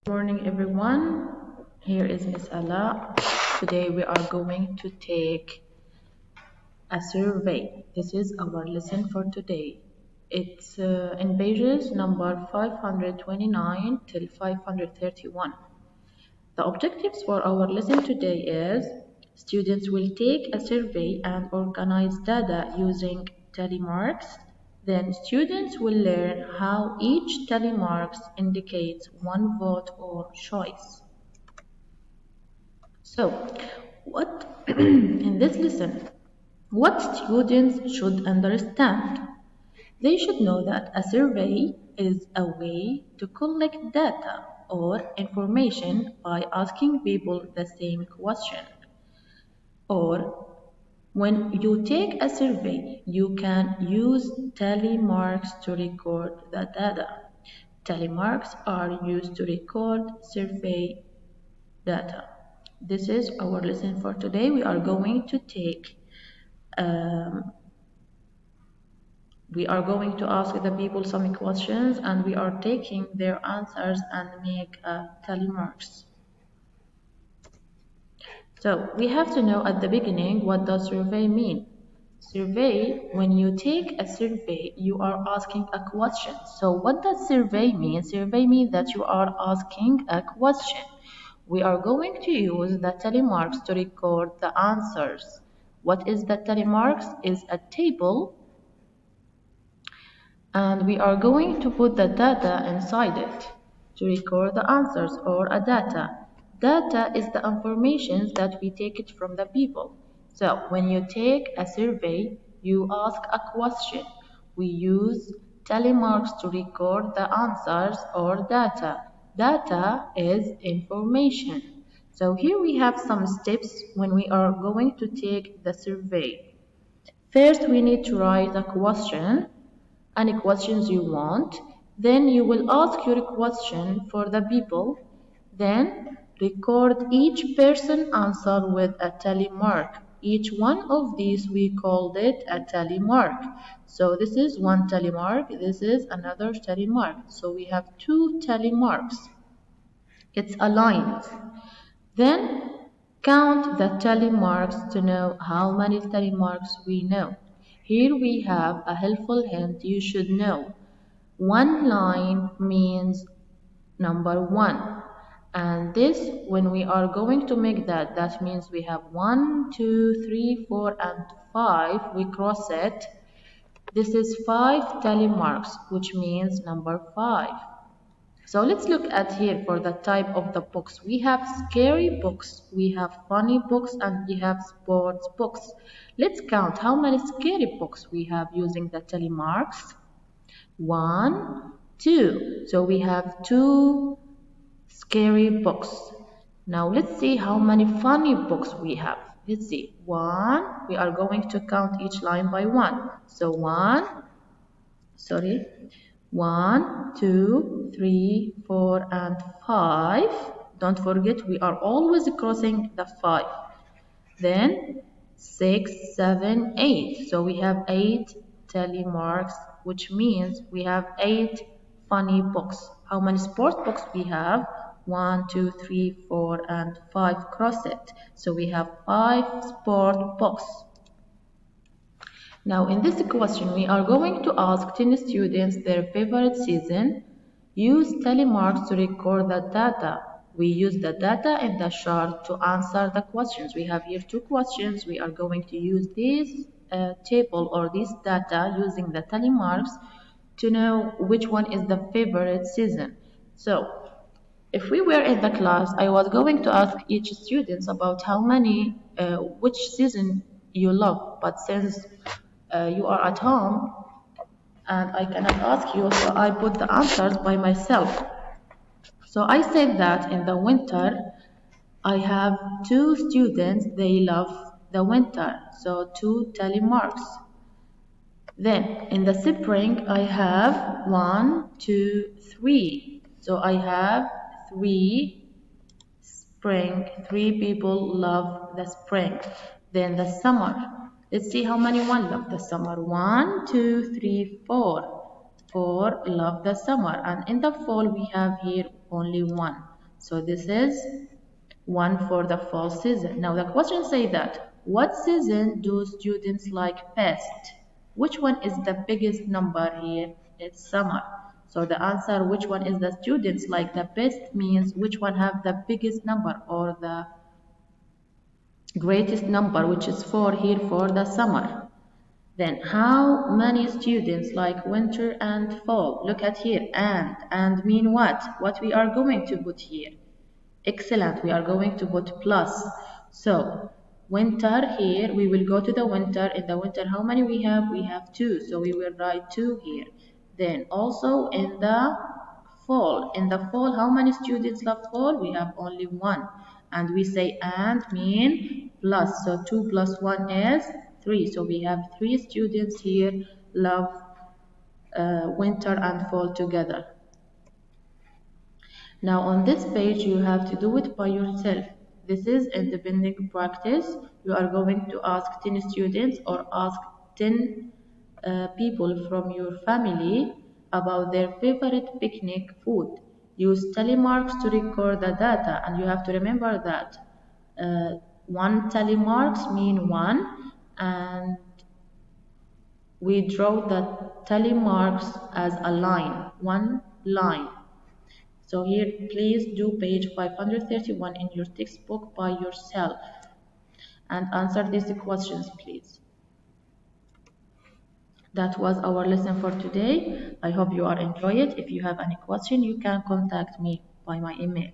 Morning everyone, here is Miss Ella. Today we are going to take a survey. This is our lesson for today. It's in pages number 529 till 531. The objectives for our lesson today is students will take a survey and organize data using telemarks. Then students will learn how each telemarks indicates one vote or choice. So, what in this lesson, what students should understand? They should know that a survey is a way to collect data or information by asking people the same question. Or when you take a survey, you can use telemarks to record the data. Telemarks are used to record survey data. This is our lesson for today. Um, we are going to ask the people some questions and we are taking their answers and make telemarks. So we have to know at the beginning, what does survey mean? Survey, when you take a survey, you are asking a question. So what does survey mean? Survey means that you are asking a question. We are going to use the telemarks to record the answers. What is the telemarks? Is a table, and we are going to put the data inside it to record the answers or a data. Data is the information that we take it from the people. So when you take a survey, you ask a question. We use telemarks to record the answers or data. Data is information. So here we have some steps when we are going to take the survey. First, we need to write a question, any questions you want. Then you will ask your question for the people. Then record each person answer with a telemark. Each one of these we called it a telemark. So this is one telemark, this is another telemark. So we have two telemarks. It's aligned. Then count the telemarks to know how many telemarks we know. Here we have a helpful hint you should know. One line means number one. And this, when we are going to make that, that means we have 1, 2, 3, 4, and 5. We cross it. This is 5 telemarks, which means number 5. So let's look at here for the type of the books. We have scary books, we have funny books, and we have sports books. Let's count how many scary books we have using the telemarks. 1, 2. So we have 2 scary books. Now let's see how many funny books we have. Let's see. 1. We are going to count each line by 1. So 1, sorry. 1, 2, 3, 4, and 5. Don't forget, we are always crossing the 5. Then 6, 7, 8. So we have 8 telemarks, which means we have 8 funny books. How many sport books we have? 1, 2, 3, 4, and 5. Cross it. So we have 5 sport books. Now in this question we are going to ask 10 students their favorite season. Use telemarks to record the data. We use the data in the chart to answer the questions. We have here 2 questions. We are going to use this table or this data using the telemarks to know which one is the favorite season. So if we were in the class, I was going to ask each student about which season you love. But since you are at home and I cannot ask you, so I put the answers by myself. So I said that in the winter, I have 2 students, they love the winter, so 2 telemarks. Then in the spring, I have 1, 2, 3. So I have 3 spring, 3 people love the spring. Then the summer. Let's see how many one love the summer. 1, 2, 3, 4. 4 love the summer. And in the fall, we have here only 1. So this is 1 for the fall season. Now the question says that, what season do students like best? Which one is the biggest number here? It's summer. So the answer, which one is the students like the best, means which one have the biggest number or the greatest number, which is 4 here for the summer. Then how many students like winter and fall? Look at here, and mean what? What we are going to put here? Excellent, we are going to put plus. So winter here, we will go to the winter. In the winter, how many we have? We have 2, so we will write 2 here. Then also in the fall, how many students love fall? We have only 1. And we say and mean plus, so 2 plus 1 is 3. So we have 3 students here love winter and fall together. Now on this page you have to do it by yourself. This is independent practice. You are going to ask 10 students or ask 10 people from your family about their favorite picnic food. Use tally marks to record the data, and you have to remember that one tally marks mean 1, and we draw the tally marks as a line, one line. So here, please do page 531 in your textbook by yourself and answer these questions, please. That was our lesson for today. I hope you are enjoying it. If you have any question, you can contact me by my email.